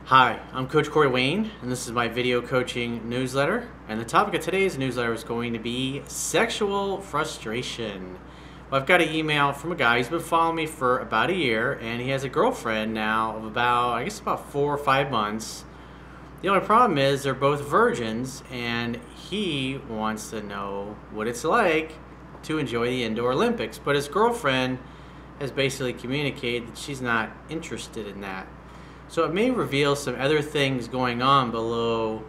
Hi, I'm Coach Corey Wayne, and this is my video coaching newsletter. And the topic of today's newsletter is going to be sexual frustration. Well, I've got an email from a guy who's been following me for about a year, and he has a girlfriend now of about 4 or 5 months. The only problem is they're both virgins, and he wants to know what it's like to enjoy the indoor Olympics. But his girlfriend has basically communicated that she's not interested in that. So it may reveal some other things going on below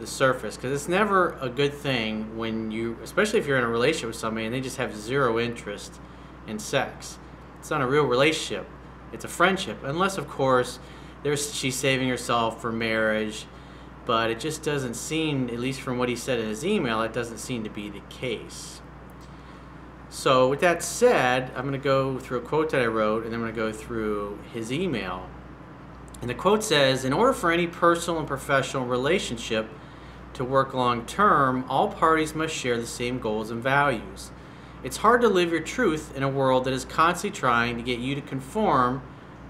the surface, because it's never a good thing when you, especially if you're in a relationship with somebody and they just have zero interest in sex. It's not a real relationship. It's a friendship, unless of course she's saving herself for marriage, but it just doesn't seem, at least from what he said in his email, it doesn't seem to be the case. So with that said, I'm going to go through a quote that I wrote, and then I'm going to go through his email. And the quote says, "In order for any personal and professional relationship to work long term, all parties must share the same goals and values. It's hard to live your truth in a world that is constantly trying to get you to conform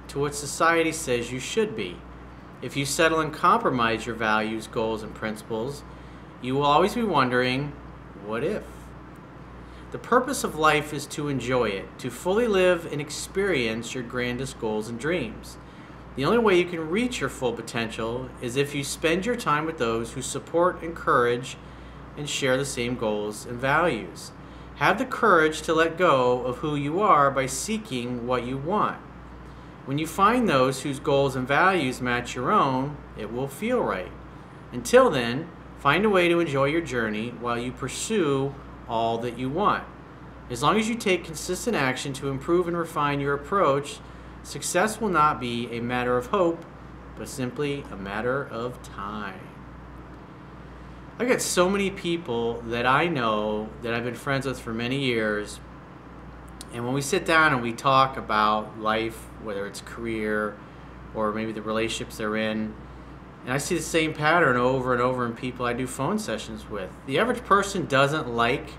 to what society says you should be. If you settle and compromise your values, goals, and principles, you will always be wondering, what if? The purpose of life is to enjoy it, to fully live and experience your grandest goals and dreams. The only way you can reach your full potential is if you spend your time with those who support, encourage, and share the same goals and values. Have the courage to let go of who you are by seeking what you want. When you find those whose goals and values match your own, it will feel right. Until then, find a way to enjoy your journey while you pursue all that you want. As long as you take consistent action to improve and refine your approach, success will not be a matter of hope, but simply a matter of time." I've got so many people that I know that I've been friends with for many years, and when we sit down and we talk about life, whether it's career or maybe the relationships they're in, and I see the same pattern over and over in people I do phone sessions with. The average person doesn't like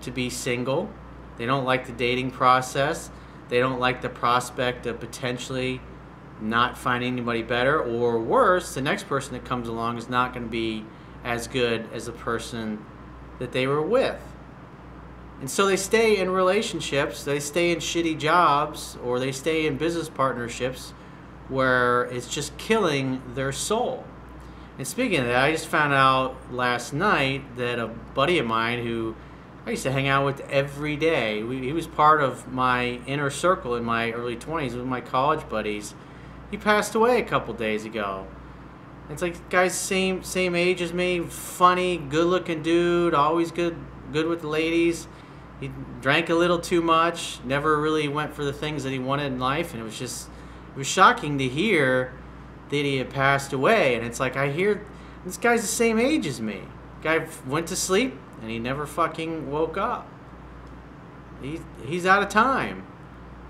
to be single. They don't like the dating process. They don't like the prospect of potentially not finding anybody better, or worse, the next person that comes along is not going to be as good as the person that they were with. And so they stay in relationships, they stay in shitty jobs, or they stay in business partnerships where it's just killing their soul. And speaking of that, I just found out last night that a buddy of mine who I used to hang out with every day, he was part of my inner circle in my early 20s with my college buddies. He passed away a couple days ago. It's like, guy's same age as me, funny, good-looking dude, always good with the ladies. He drank a little too much, never really went for the things that he wanted in life, and it was shocking to hear that he had passed away. And it's like, I hear this guy's the same age as me. Guy went to sleep and he never fucking woke up. He's out of time.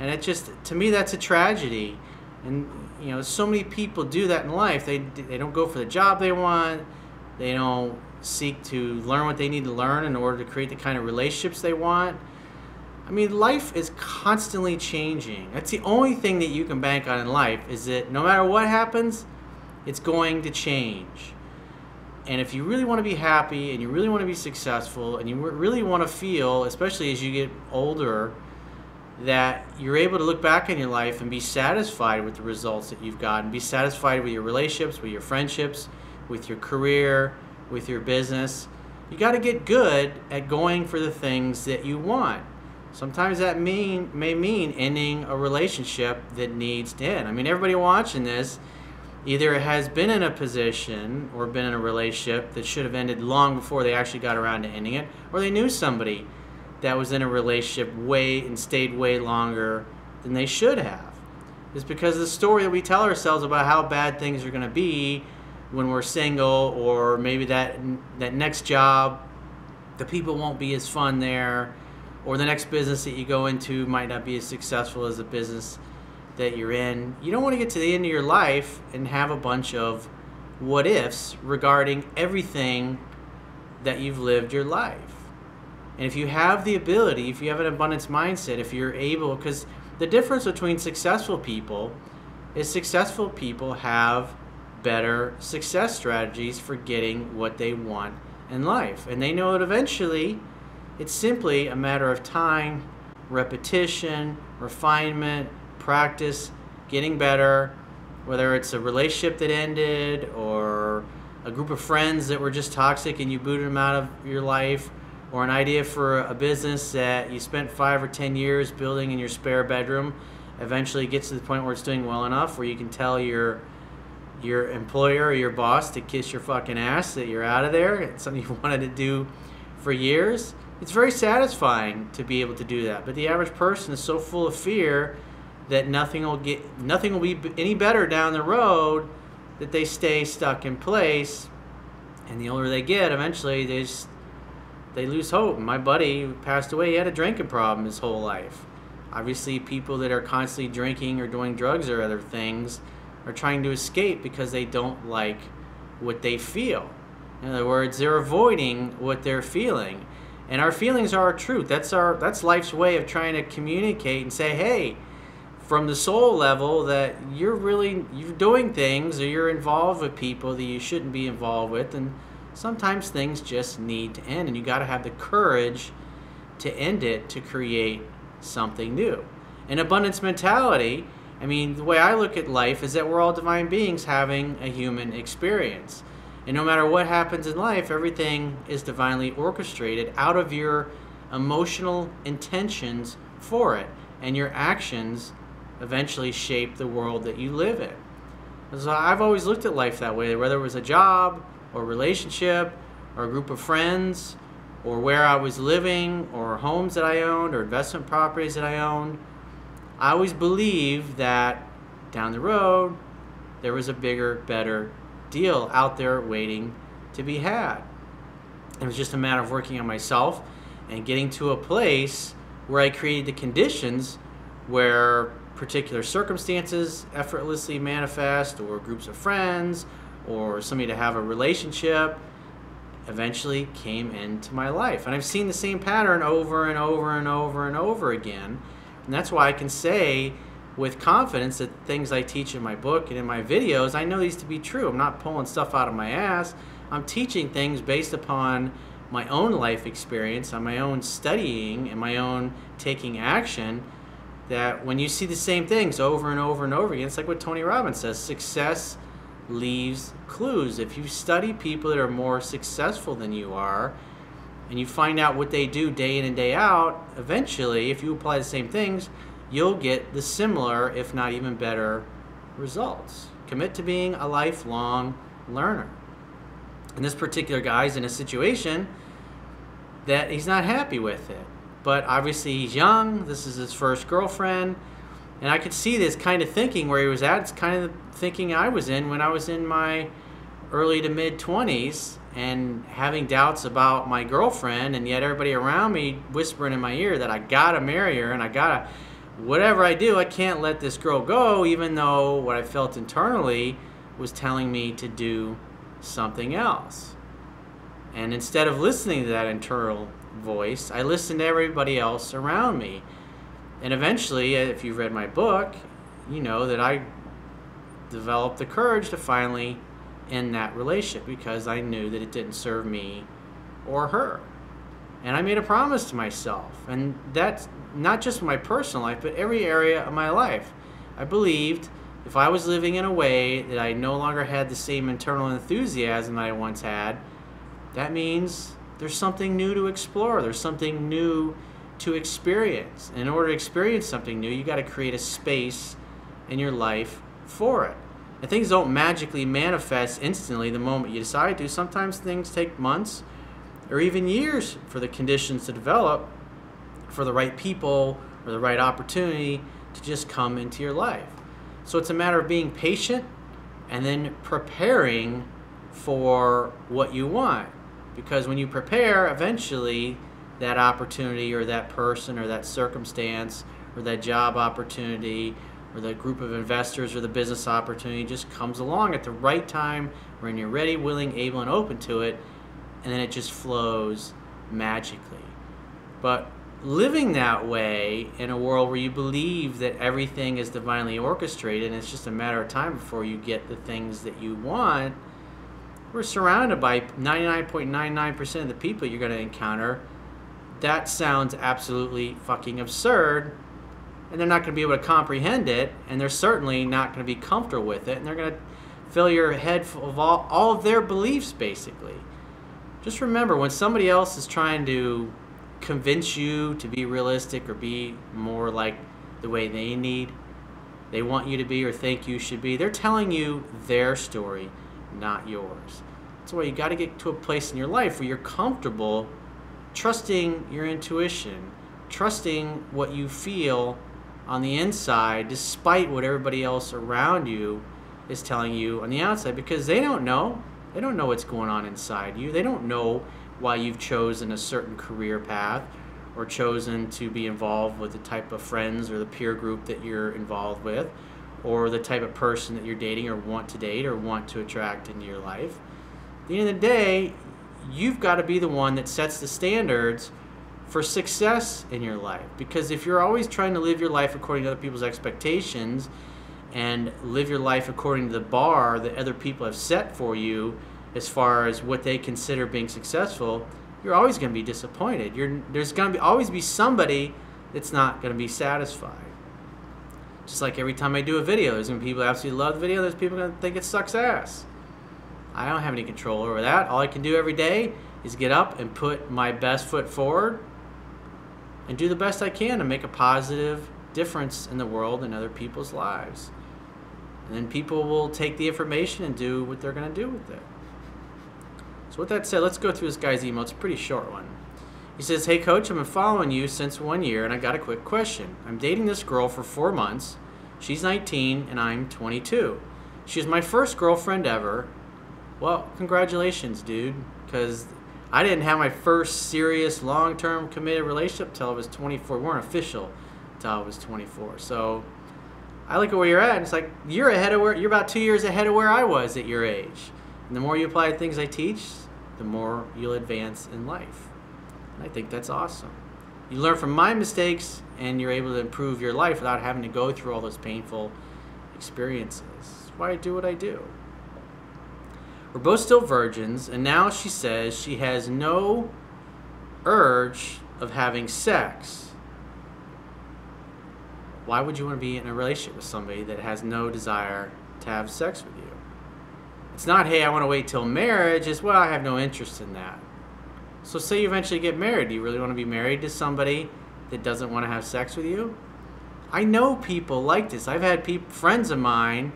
And it just, to me, that's a tragedy. And you know, so many people do that in life. They don't go for the job they want. They don't seek to learn what they need to learn in order to create the kind of relationships they want. I mean, life is constantly changing. That's the only thing that you can bank on in life, is that no matter what happens, it's going to change. And if you really want to be happy, and you really want to be successful, and you really want to feel, especially as you get older, that you're able to look back in your life and be satisfied with the results that you've gotten, be satisfied with your relationships, with your friendships, with your career, with your business, you got to get good at going for the things that you want. Sometimes that may mean ending a relationship that needs to end. I mean, everybody watching this either has been in a position or been in a relationship that should have ended long before they actually got around to ending it, or they knew somebody that was in a relationship and stayed way longer than they should have. It's because of the story that we tell ourselves about how bad things are going to be when we're single, or maybe that next job, the people won't be as fun there, or the next business that you go into might not be as successful as the business that you're in. You don't want to get to the end of your life and have a bunch of what ifs regarding everything that you've lived your life. And if you have the ability, if you have an abundance mindset, if you're able, because the difference between successful people is successful people have better success strategies for getting what they want in life. And they know that eventually it's simply a matter of time, repetition, refinement, practice, getting better, whether it's a relationship that ended or a group of friends that were just toxic and you booted them out of your life, or an idea for a business that you spent 5 or 10 years building in your spare bedroom eventually gets to the point where it's doing well enough where you can tell your employer or your boss to kiss your fucking ass that you're out of there. It's something you wanted to do for years. It's very satisfying to be able to do that. But the average person is so full of fear that nothing will be any better down the road, that they stay stuck in place. And the older they get, eventually they lose hope. My buddy who passed away, he had a drinking problem his whole life. Obviously, people that are constantly drinking or doing drugs or other things are trying to escape because they don't like what they feel. In other words, they're avoiding what they're feeling. And our feelings are our truth. That's life's way of trying to communicate and say, hey, from the soul level, that you're doing things or you're involved with people that you shouldn't be involved with, and sometimes things just need to end, and you got to have the courage to end it to create something new. An abundance mentality, I mean, the way I look at life is that we're all divine beings having a human experience. And no matter what happens in life, everything is divinely orchestrated out of your emotional intentions for it. And your actions eventually shape the world that you live in. So I've always looked at life that way, whether it was a job or relationship or a group of friends or where I was living or homes that I owned or investment properties that I owned. I always believed that down the road there was a bigger, better deal out there waiting to be had. It was just a matter of working on myself and getting to a place where I created the conditions where particular circumstances effortlessly manifest, or groups of friends, or somebody to have a relationship eventually came into my life. And I've seen the same pattern over and over and over and over again. And that's why I can say with confidence that things I teach in my book and in my videos, I know these to be true. I'm not pulling stuff out of my ass. I'm teaching things based upon my own life experience, on my own studying and my own taking action, that when you see the same things over and over and over again, it's like what Tony Robbins says, success leaves clues. If you study people that are more successful than you are, and you find out what they do day in and day out, eventually, if you apply the same things, you'll get the similar, if not even better, results. Commit to being a lifelong learner. And this particular guy's in a situation that he's not happy with it. But obviously he's young, this is his first girlfriend, and I could see this kind of thinking where he was at. It's kind of the thinking I was in when I was in my early to mid-20s and having doubts about my girlfriend, and yet everybody around me whispering in my ear that I gotta marry her and I gotta, whatever I do, I can't let this girl go, even though what I felt internally was telling me to do something else. And instead of listening to that internal voice, I listened to everybody else around me. And eventually, if you've read my book, you know that I developed the courage to finally end that relationship because I knew that it didn't serve me or her. And I made a promise to myself, and that's not just my personal life, but every area of my life. I believed if I was living in a way that I no longer had the same internal enthusiasm that I once had, that means there's something new to explore. There's something new to experience. In order to experience something new, you got to create a space in your life for it. And things don't magically manifest instantly the moment you decide to. Sometimes things take months or even years for the conditions to develop, for the right people or the right opportunity to just come into your life. So it's a matter of being patient and then preparing for what you want. Because when you prepare, eventually that opportunity or that person or that circumstance or that job opportunity or the group of investors or the business opportunity just comes along at the right time when you're ready, willing, able, and open to it, and then it just flows magically. But living that way in a world where you believe that everything is divinely orchestrated and it's just a matter of time before you get the things that you want, we're surrounded by 99.99% of the people you're going to encounter. That sounds absolutely fucking absurd, and they're not going to be able to comprehend it, and they're certainly not going to be comfortable with it, and they're going to fill your head full of all of their beliefs, basically. Just remember, when somebody else is trying to convince you to be realistic or be more like the way they want you to be or think you should be, they're telling you their story, not yours. That's why you got to get to a place in your life where you're comfortable trusting your intuition, trusting what you feel on the inside despite what everybody else around you is telling you on the outside, because they don't know what's going on inside you. They don't know why you've chosen a certain career path or chosen to be involved with the type of friends or the peer group that you're involved with, or the type of person that you're dating or want to date or want to attract into your life. At the end of the day, you've got to be the one that sets the standards for success in your life. Because if you're always trying to live your life according to other people's expectations and live your life according to the bar that other people have set for you as far as what they consider being successful, you're always going to be disappointed. There's going to always be somebody that's not going to be satisfied. Just like every time I do a video, there's going to be people that absolutely love the video, there's people going to think it sucks ass. I don't have any control over that. All I can do every day is get up and put my best foot forward and do the best I can to make a positive difference in the world and other people's lives. And then people will take the information and do what they're going to do with it. So with that said, let's go through this guy's email. It's a pretty short one. He says, "Hey coach, I've been following you since 1 year and I got a quick question. I'm dating this girl for 4 months. She's 19 and I'm 22. She's my first girlfriend ever." Well, congratulations, dude, because I didn't have my first serious long-term committed relationship till I was 24. We weren't official till I was 24. So I look at where you're at, and it's like you're about 2 years ahead of where I was at your age. And the more you apply the things I teach, the more you'll advance in life. And I think that's awesome. You learn from my mistakes, and you're able to improve your life without having to go through all those painful experiences. That's why I do what I do. We're both still virgins, and now she says she has no urge of having sex. Why would you want to be in a relationship with somebody that has no desire to have sex with you? It's not, hey, I want to wait till marriage. It's, well, I have no interest in that. So say you eventually get married. Do you really want to be married to somebody that doesn't want to have sex with you? I know people like this. I've had friends of mine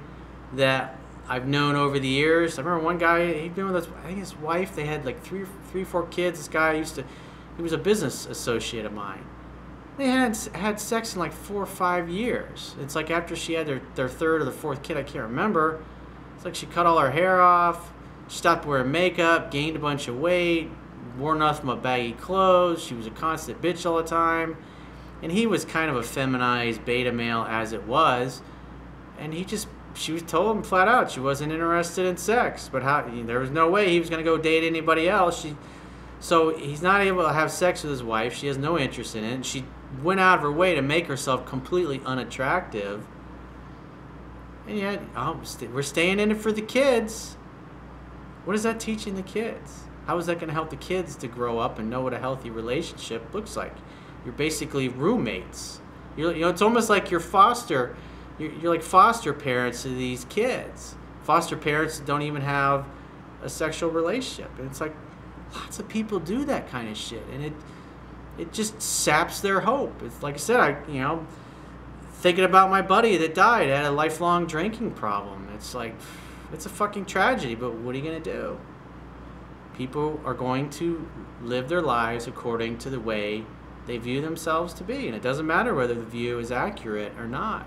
that I've known over the years. I remember one guy, he'd been with us, I think his wife, they had like three, 4 kids. This guy he was a business associate of mine. They had sex in like 4 or 5 years. It's like after she had their 3rd or the 4th kid, I can't remember. It's like she cut all her hair off, stopped wearing makeup, gained a bunch of weight, wore nothing but baggy clothes. She was a constant bitch all the time. And he was kind of a feminized beta male as it was. And she was told him flat out she wasn't interested in sex. But there was no way he was going to go date anybody else. So he's not able to have sex with his wife. She has no interest in it. And she went out of her way to make herself completely unattractive. And yet, we're staying in it for the kids. What is that teaching the kids? How is that going to help the kids to grow up and know what a healthy relationship looks like? You're basically roommates. It's almost like you're like foster parents to these kids. Foster parents don't even have a sexual relationship. And it's like lots of people do that kind of shit. And it just saps their hope. It's like I said, thinking about my buddy that died, had a lifelong drinking problem. It's like, it's a fucking tragedy, but what are you going to do? People are going to live their lives according to the way they view themselves to be. And it doesn't matter whether the view is accurate or not.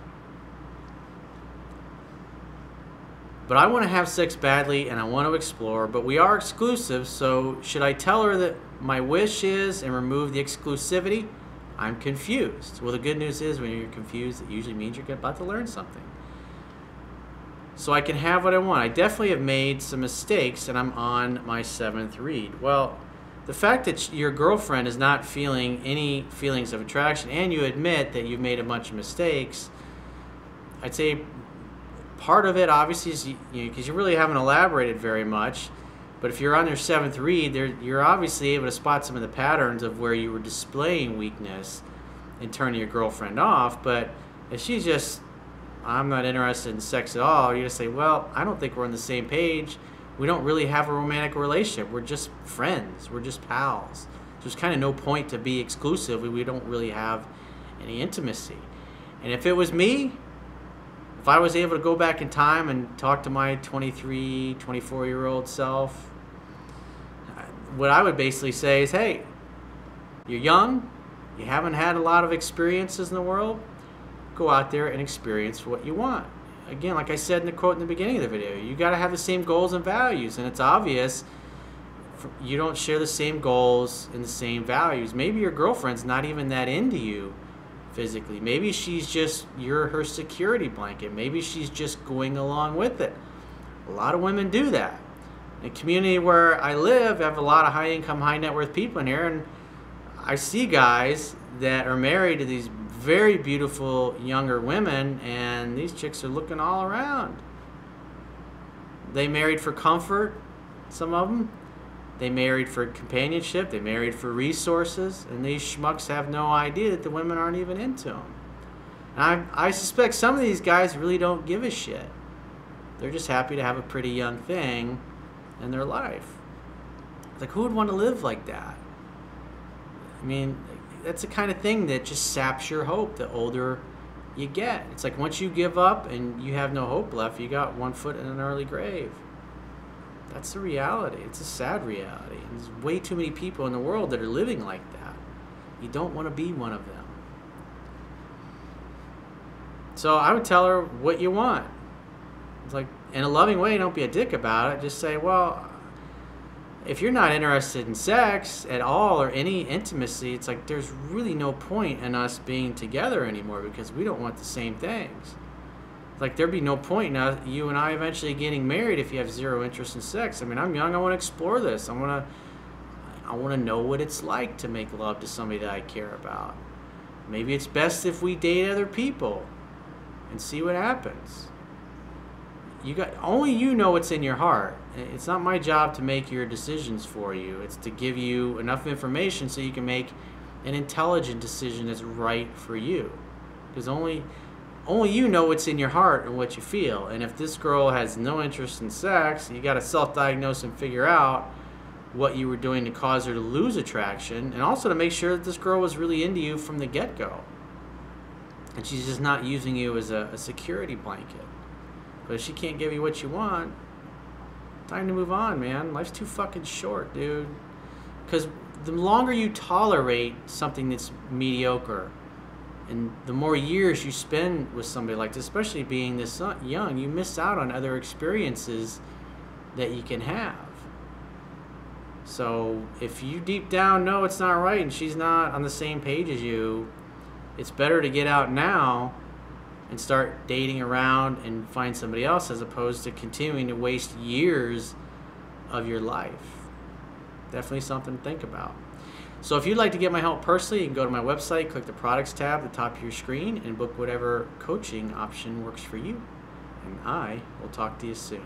But I want to have sex badly and I want to explore, but we are exclusive, so should I tell her that my wish is and remove the exclusivity? I'm confused. Well, the good news is when you're confused, it usually means you're about to learn something. So I can have what I want. I definitely have made some mistakes and I'm on my 7th read. Well, the fact that your girlfriend is not feeling any feelings of attraction and you admit that you've made a bunch of mistakes, I'd say part of it obviously is because you really haven't elaborated very much. But if you're on your 7th read, you're obviously able to spot some of the patterns of where you were displaying weakness and turning your girlfriend off. But if she's just, I'm not interested in sex at all, you just say, well, I don't think we're on the same page. We don't really have a romantic relationship. We're just friends. We're just pals. There's kind of no point to be exclusive. We don't really have any intimacy. And if it was me, if I was able to go back in time and talk to my 23, 24-year-old self, what I would basically say is, hey, you're young, you haven't had a lot of experiences in the world, go out there and experience what you want. Again, like I said in the quote in the beginning of the video, you got to have the same goals and values, and it's obvious you don't share the same goals and the same values. Maybe your girlfriend's not even that into you physically. Maybe she's just, you're her security blanket. Maybe she's just going along with it. A lot of women do that. In the community where I live, I have a lot of high income, high net worth people in here, and I see guys that are married to these very beautiful younger women, and these chicks are looking all around. They married for comfort, some of them. They married for companionship. They married for resources, and these schmucks have no idea that the women aren't even into them. And I suspect some of these guys really don't give a shit. They're just happy to have a pretty young thing in their life. Like, who would want to live like that? I mean, that's the kind of thing that just saps your hope the older you get. It's like once you give up and you have no hope left, you got one foot in an early grave. That's the reality. It's a sad reality. And there's way too many people in the world that are living like that. You don't want to be one of them. So I would tell her what you want. It's like, in a loving way, don't be a dick about it. Just say, well, if you're not interested in sex at all or any intimacy, it's like there's really no point in us being together anymore because we don't want the same things. Like, there'd be no point in you and I eventually getting married if you have zero interest in sex. I mean, I'm young. I want to explore this. I want to know what it's like to make love to somebody that I care about. Maybe it's best if we date other people and see what happens. Only you know what's in your heart. It's not my job to make your decisions for you. It's to give you enough information so you can make an intelligent decision that's right for you. Because only you know what's in your heart and what you feel. And if this girl has no interest in sex, you got to self-diagnose and figure out what you were doing to cause her to lose attraction, and also to make sure that this girl was really into you from the get-go. And she's just not using you as a security blanket. But if she can't give you what you want, time to move on, man. Life's too fucking short, dude. Because the longer you tolerate something that's mediocre, and the more years you spend with somebody like this, especially being this young, you miss out on other experiences that you can have. So if you deep down know it's not right and she's not on the same page as you, it's better to get out now and start dating around and find somebody else as opposed to continuing to waste years of your life. Definitely something to think about. So if you'd like to get my help personally, you can go to my website, click the products tab at the top of your screen, and book whatever coaching option works for you. And I will talk to you soon.